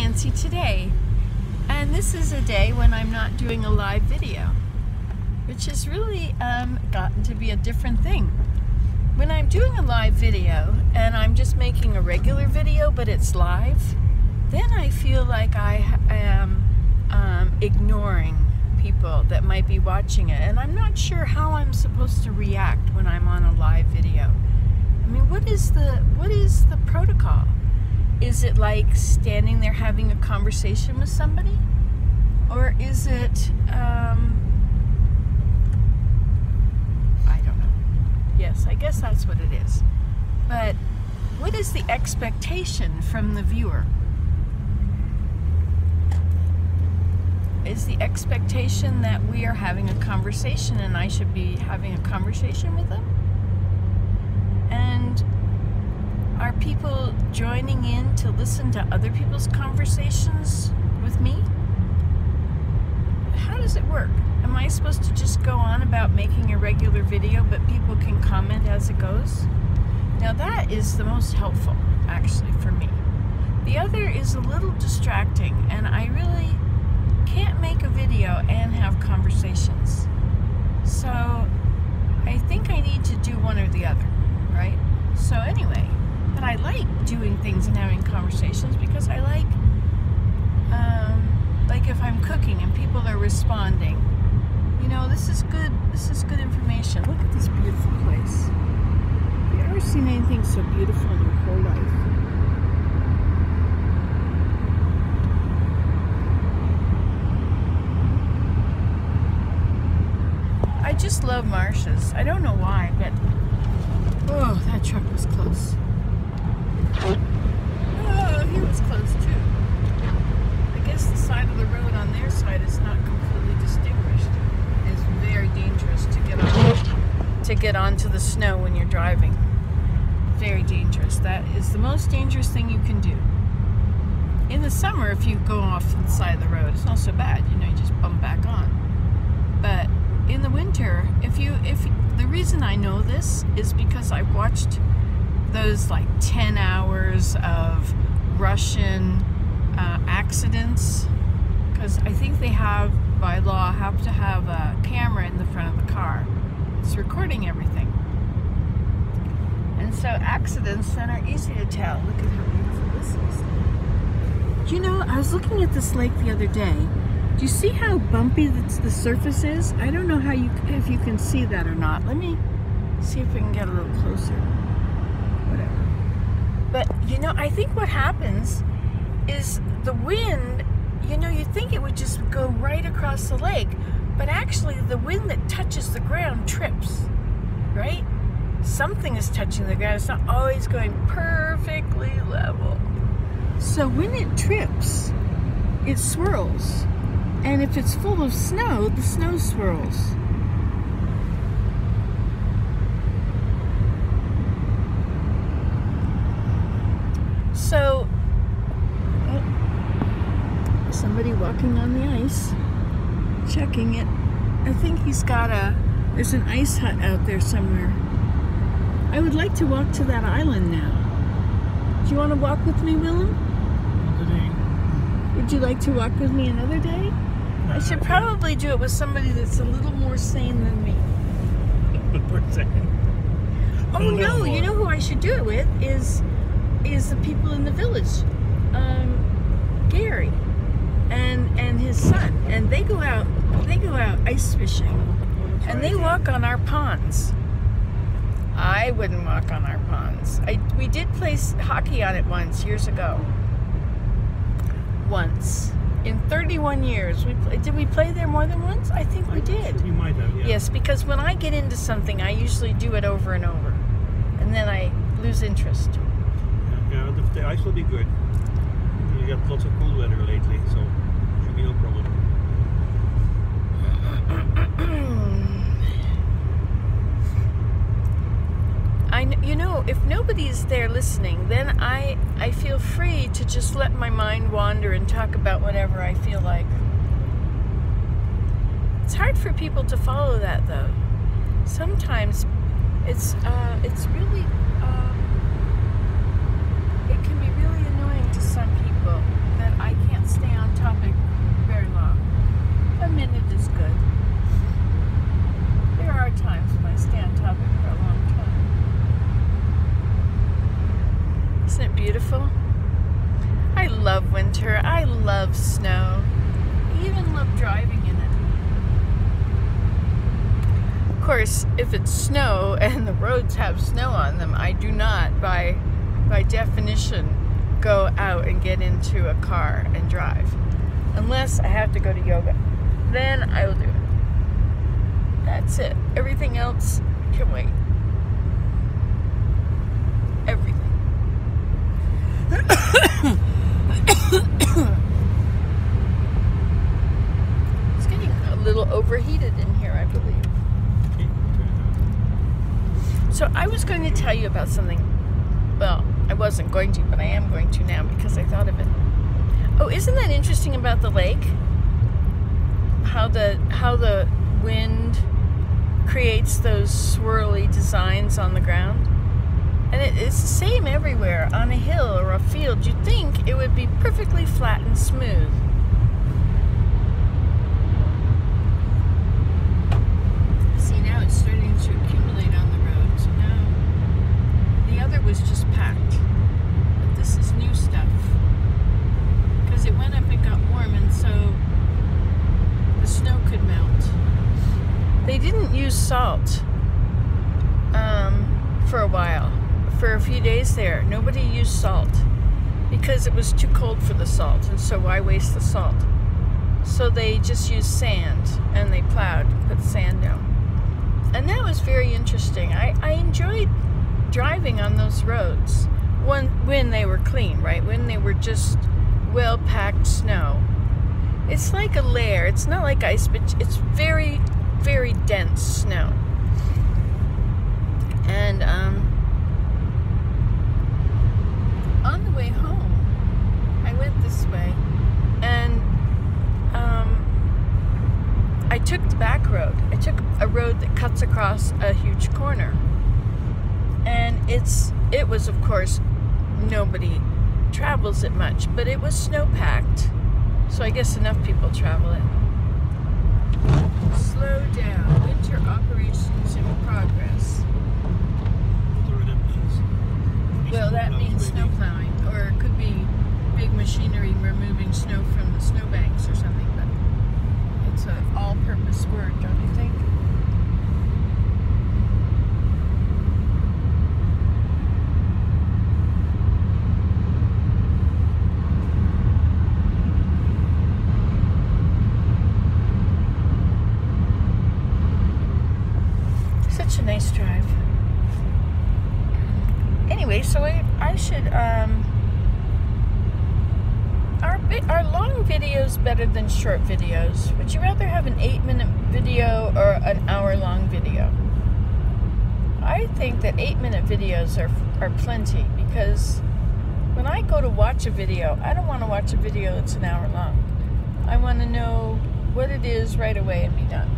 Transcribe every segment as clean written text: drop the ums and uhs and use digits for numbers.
Nancy today, and this is a day when I'm not doing a live video, which has really gotten to be a different thing. When I'm doing a live video and I'm just making a regular video but it's live, then I feel like I am ignoring people that might be watching it, and I'm not sure how I'm supposed to react when I'm on a live video. I mean, what is the protocol? Is it like standing there having a conversation with somebody? Or is it, I don't know. Yes, I guess that's what it is. But what is the expectation from the viewer? Is the expectation that we are having a conversation and I should be having a conversation with them? And are people joining in to listen to other people's conversations with me? How does it work? Am I supposed to just go on about making a regular video but people can comment as it goes? Now that is the most helpful, actually, for me. The other is a little distracting, and I really can't make a video and have conversations. So I think I need to do one or the other, right? So anyway, but I like doing things and having conversations because I like if I'm cooking and people are responding, you know, this is good information. Look at this beautiful place. Have you ever seen anything so beautiful in your whole life? I just love marshes. I don't know why, but oh, that truck was close. Oh, he was close too. I guess the side of the road on their side is not completely distinguished. It's very dangerous to get onto the snow when you're driving. Very dangerous. That is the most dangerous thing you can do. In the summer, if you go off to the side of the road, it's not so bad. You know, you just bump back on. But in the winter, if the reason I know this is because I've watched those like 10 hours of Russian accidents, because I think they have, by law, have to have a camera in the front of the car. It's recording everything. And so accidents then are easy to tell. Look at how beautiful this is. You know, I was looking at this lake the other day. Do you see how bumpy the surface is? I don't know if you can see that or not. Let me see if we can get a little closer. Whatever. But, you know, I think what happens is the wind, you know, you'd think it would just go right across the lake, but actually the wind that touches the ground trips, right? Something is touching the ground. It's not always going perfectly level. So when it trips, it swirls. And if it's full of snow, the snow swirls. So, somebody walking on the ice, checking it. I think there's an ice hut out there somewhere. I would like to walk to that island now. Do you want to walk with me, Willem? Would you like to walk with me another day? I should probably do it with somebody that's a little more sane than me. Oh no, you know who I should do it with is the people in the village. Gary and his son. And they go out ice fishing. And they walk on our ponds. I wouldn't walk on our ponds. We did play hockey on it once, years ago. Once. In 31 years. Did we play there more than once? I think we did. You might have, yeah. Yes, because when I get into something, I usually do it over and over. And then I lose interest. Yeah, the ice will be good. You got lots of cool weather lately, so should be no problem. You know, if nobody's there listening, then I feel free to just let my mind wander and talk about whatever I feel like. It's hard for people to follow that, though. Sometimes it's really it can be really annoying to some people that I beautiful? I love winter. I love snow. I even love driving in it. Of course, if it's snow and the roads have snow on them, I do not, by definition, go out and get into a car and drive. Unless I have to go to yoga. Then I will do it. That's it. Everything else can wait. Everything. It's getting a little overheated in here, I believe. So I was going to tell you about something. Well, I wasn't going to, but I am going to now because I thought of it. Oh, isn't that interesting about the lake? How the wind creates those swirly designs on the ground. And it's the same everywhere. On a hill or a field, you'd think it would be perfectly flat and smooth. See, now it's starting to accumulate on the road. So now the other was just packed. But this is new stuff. Because it went up and got warm, and so the snow could melt. They didn't use salt for a while. For a few days there, nobody used salt because it was too cold for the salt, and so why waste the salt? So they just used sand, and they plowed, put sand down. And that was very interesting. I enjoyed driving on those roads when they were clean, right? When they were just well-packed snow. It's like a layer. It's not like ice, but it's very, very dense snow. And on the way home, I went this way, and I took the back road. I took a road that cuts across a huge corner, and it was, of course, nobody travels it much, but it was snow-packed, so I guess enough people travel it. Slow down. Winter operations in progress. Well, that means snow plowing, or it could be big machinery removing snow from the snowbanks or something, but it's an all-purpose word, don't you think? Such a nice drive. Anyway, so I should, are long videos better than short videos? Would you rather have an 8-minute video or an hour-long video? I think that 8-minute videos are plenty, because when I go to watch a video, I don't want to watch a video that's an hour long. I want to know what it is right away and be done.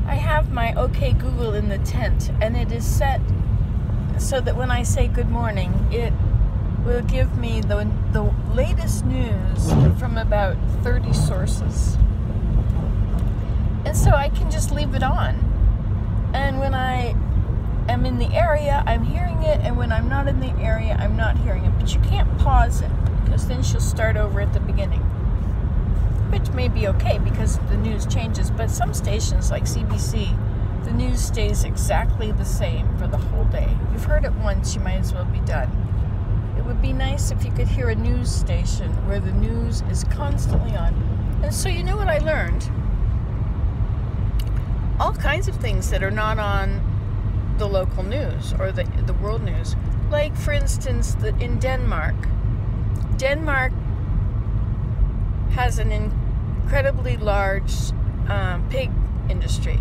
I have my OK Google in the tent, and it is set so that when I say good morning, it will give me the latest news from about 30 sources. And so I can just leave it on. And when I am in the area, I'm hearing it, and when I'm not in the area, I'm not hearing it. But you can't pause it, because then she'll start over at the beginning. Which may be okay because the news changes, but some stations like CBC, the news stays exactly the same for the whole day. You've heard it once, you might as well be done. It would be nice if you could hear a news station where the news is constantly on. And so you know what I learned? All kinds of things that are not on the local news or the world news. Like, for instance, in Denmark has an incredibly large pig industry.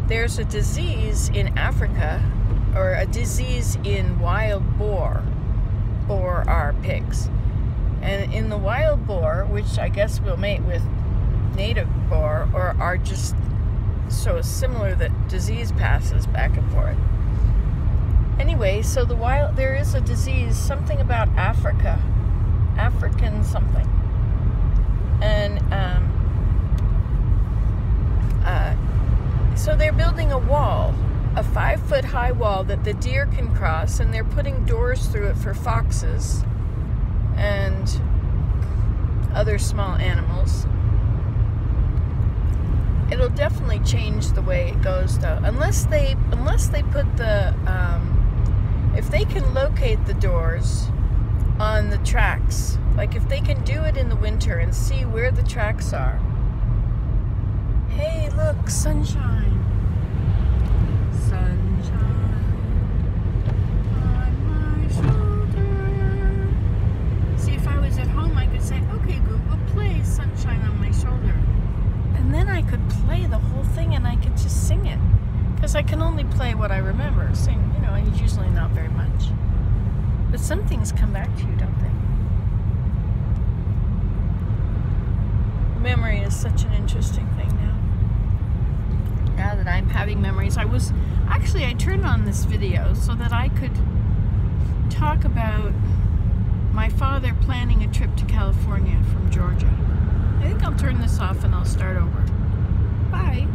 There's a disease in Africa, or a disease in wild boar. Boar are pigs. And in the wild boar, which I guess will mate with native boar, or are just so similar that disease passes back and forth. Anyway, so there is a disease, something about Africa. African something. And so they're building a wall a 5-foot high wall that the deer can cross, and they're putting doors through it for foxes and other small animals. It'll definitely change the way it goes, though, unless they put the if they can locate the doors on the tracks, like if they can do it in the winter and see where the tracks are. Hey, look, sunshine. Sunshine on my shoulder. See, if I was at home, I could say, okay, Google, play Sunshine on My Shoulder. And then I could play the whole thing and I could just sing it. Because I can only play what I remember. Sing, you know, and usually not very much. But some things come back to you, don't they? Memory is such an interesting thing now. Now that I'm having memories, I turned on this video so that I could talk about my father planning a trip to California from Georgia. I think I'll turn this off and I'll start over. Bye.